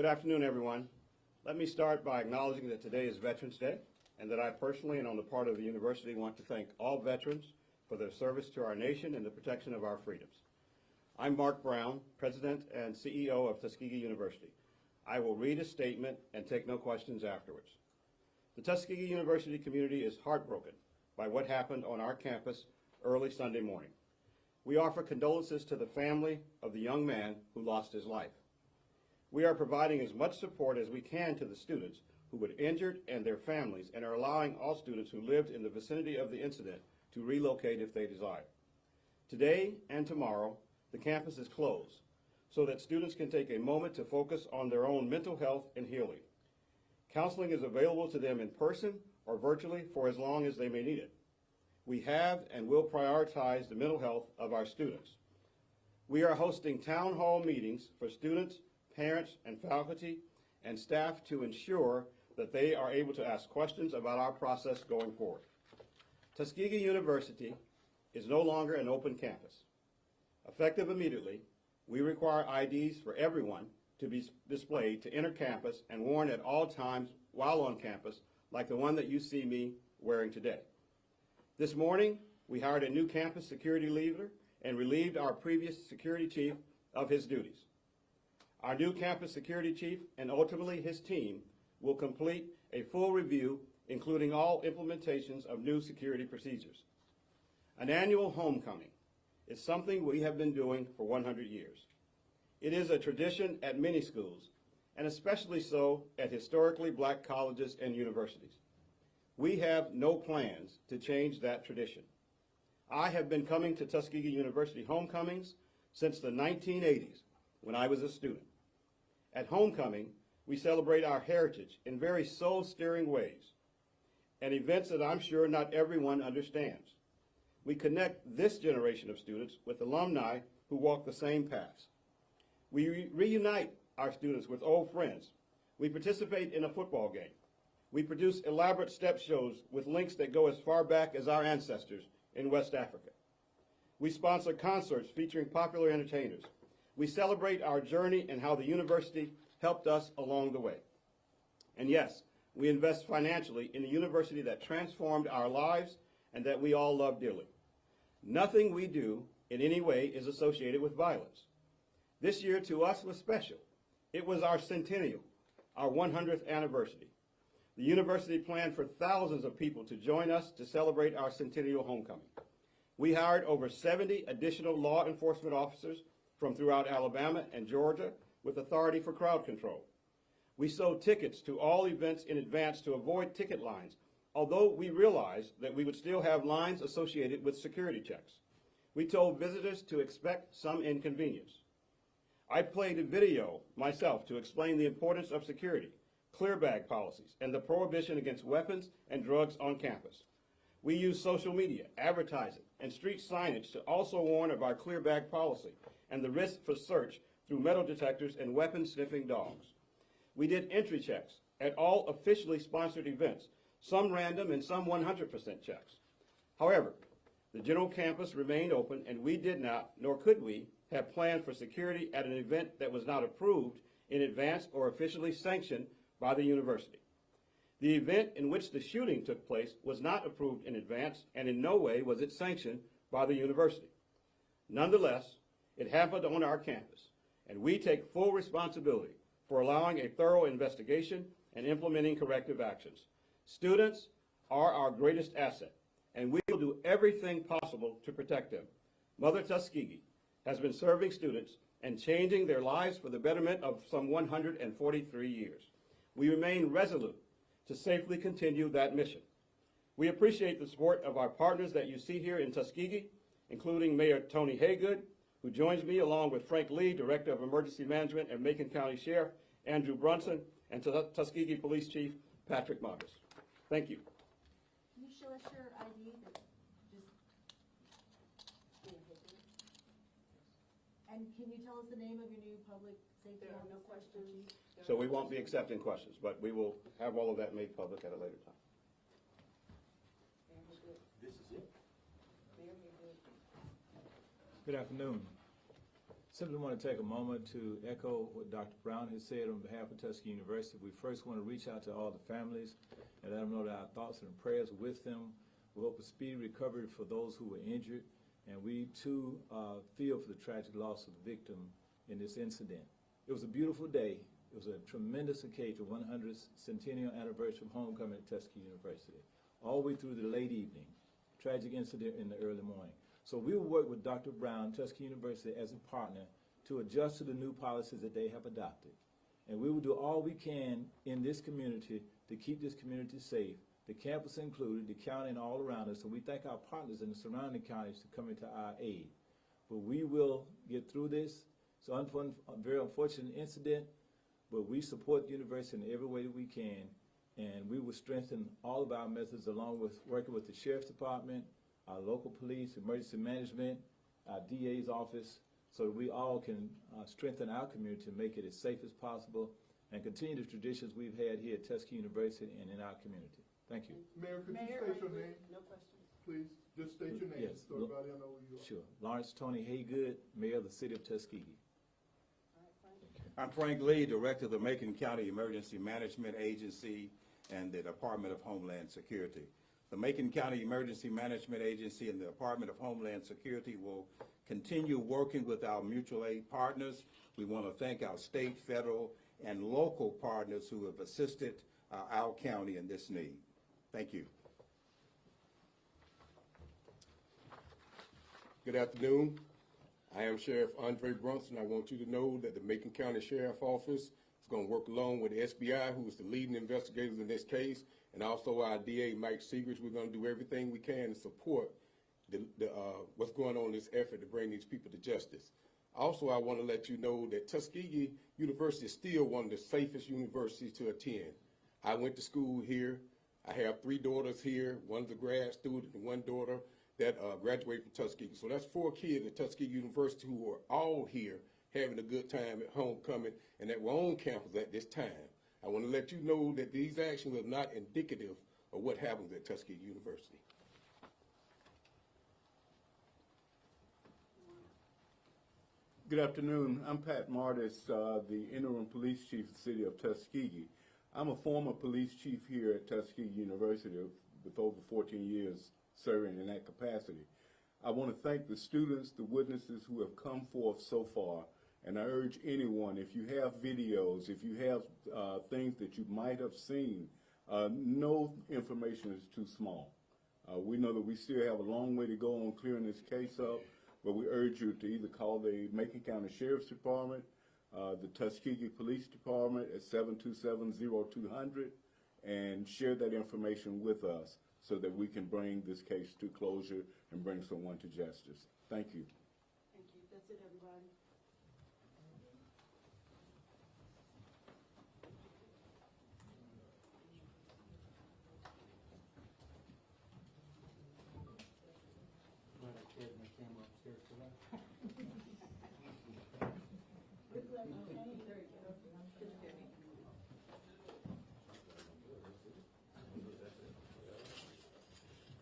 Good afternoon, everyone. Let me start by acknowledging that today is Veterans Day, and that I personally and on the part of the university want to thank all veterans for their service to our nation and the protection of our freedoms. I'm Mark Brown, President and CEO of Tuskegee University. I will read a statement and take no questions afterwards. The Tuskegee University community is heartbroken by what happened on our campus early Sunday morning. We offer condolences to the family of the young man who lost his life. We are providing as much support as we can to the students who were injured and their families, and are allowing all students who lived in the vicinity of the incident to relocate if they desire. Today and tomorrow, the campus is closed so that students can take a moment to focus on their own mental health and healing. Counseling is available to them in person or virtually for as long as they may need it. We have and will prioritize the mental health of our students. We are hosting town hall meetings for students, parents, and faculty and staff to ensure that they are able to ask questions about our process going forward. Tuskegee University is no longer an open campus. Effective immediately, we require IDs for everyone to be displayed to enter campus and worn at all times while on campus, like the one that you see me wearing today. This morning, we hired a new campus security leader and relieved our previous security chief of his duties. Our new campus security chief and ultimately his team will complete a full review, including all implementations of new security procedures. An annual homecoming is something we have been doing for 100 years. It is a tradition at many schools, and especially so at historically black colleges and universities. We have no plans to change that tradition. I have been coming to Tuskegee University homecomings since the 1980s when I was a student. At homecoming, we celebrate our heritage in very soul-stirring ways, and events that I'm sure not everyone understands. We connect this generation of students with alumni who walk the same paths. We reunite our students with old friends. We participate in a football game. We produce elaborate step shows with links that go as far back as our ancestors in West Africa. We sponsor concerts featuring popular entertainers. We celebrate our journey and how the university helped us along the way. And yes, we invest financially in a university that transformed our lives and that we all love dearly. Nothing we do in any way is associated with violence. This year to us was special. It was our centennial, our 100th anniversary. The university planned for thousands of people to join us to celebrate our centennial homecoming. We hired over 70 additional law enforcement officers from throughout Alabama and Georgia with authority for crowd control. We sold tickets to all events in advance to avoid ticket lines, although we realized that we would still have lines associated with security checks. We told visitors to expect some inconvenience. I played a video myself to explain the importance of security, clear bag policies, and the prohibition against weapons and drugs on campus. We use social media, advertising, and street signage to also warn of our clear bag policy and the risk for search through metal detectors and weapon-sniffing dogs. We did entry checks at all officially sponsored events, some random and some 100% checks. However, the general campus remained open, and we did not, nor could we, have planned for security at an event that was not approved in advance or officially sanctioned by the university. The event in which the shooting took place was not approved in advance, and in no way was it sanctioned by the university. Nonetheless, it happened on our campus, and we take full responsibility for allowing a thorough investigation and implementing corrective actions. Students are our greatest asset, and we will do everything possible to protect them. Mother Tuskegee has been serving students and changing their lives for the betterment of some 143 years. We remain resolute to safely continue that mission. We appreciate the support of our partners that you see here in Tuskegee, including Mayor Tony Haygood, who joins me along with Frank Lee, Director of Emergency Management, and Macon County Sheriff Andrew Brunson, and Tuskegee Police Chief Patrick Marcus. Thank you. Can you show us your ID? And can you tell us the name of your new public safety officer? There are no questions. So we won't be accepting questions, but we will have all of that made public at a later time. This is it. Good afternoon. simply want to take a moment to echo what Dr. Brown has said on behalf of Tuskegee University. We first want to reach out to all the families and let them know that our thoughts and prayers are with them. We hope a speedy recovery for those who were injured, and we too feel for the tragic loss of the victim in this incident. It was a beautiful day. It was a tremendous occasion, 100th centennial anniversary of homecoming at Tuskegee University, all the way through the late evening. Tragic incident in the early morning. So we will work with Dr. Brown, Tuskegee University, as a partner to adjust to the new policies that they have adopted. And we will do all we can in this community to keep this community safe, the campus included, the county and all around us. So we thank our partners in the surrounding counties to come into our aid. But we will get through this. It's a very unfortunate incident, but we support the university in every way that we can. And we will strengthen all of our methods along with working with the Sheriff's Department, our local police, emergency management, our DA's office, so that we all can strengthen our community to make it as safe as possible and continue the traditions we've had here at Tuskegee University and in our community. Thank you. Mayor, could you state your name? No questions. Please, just state your name. Yes. So everybody will know who you are. Sure. Lawrence Tony Haygood, Mayor of the City of Tuskegee. All right, Frank. I'm Frank Lee, Director of the Macon County Emergency Management Agency and the Department of Homeland Security. The Macon County Emergency Management Agency and the Department of Homeland Security will continue working with our mutual aid partners. We want to thank our state, federal, and local partners who have assisted our county in this need. Thank you. Good afternoon. I am Sheriff Andre Brunson. I want you to know that the Macon County Sheriff Office is going to work along with the SBI, who is the leading investigators in this case, and also our DA, Mike Segrich. We're going to do everything we can to support what's going on in this effort to bring these people to justice. Also, I want to let you know that Tuskegee University is still one of the safest universities to attend. I went to school here. I have 3 daughters here. One's a grad student and 1 daughter that graduated from Tuskegee. So that's 4 kids at Tuskegee University who are all here having a good time at homecoming and that we're on campus at this time. I want to let you know that these actions are not indicative of what happens at Tuskegee University. Good afternoon. I'm Pat Martis, the interim police chief of the city of Tuskegee. I'm a former police chief here at Tuskegee University with over 14 years serving in that capacity. I want to thank the students, the witnesses who have come forth so far, and I urge anyone, if you have videos, if you have things that you might have seen, no information is too small. We know that we still have a long way to go on clearing this case up, but we urge you to either call the Macon County Sheriff's Department, the Tuskegee Police Department at 727-0200, and share that information with us so that we can bring this case to closure and bring someone to justice. Thank you. Thank you. That's it, everybody. Glad I carried my camera upstairs tonight. We're glad you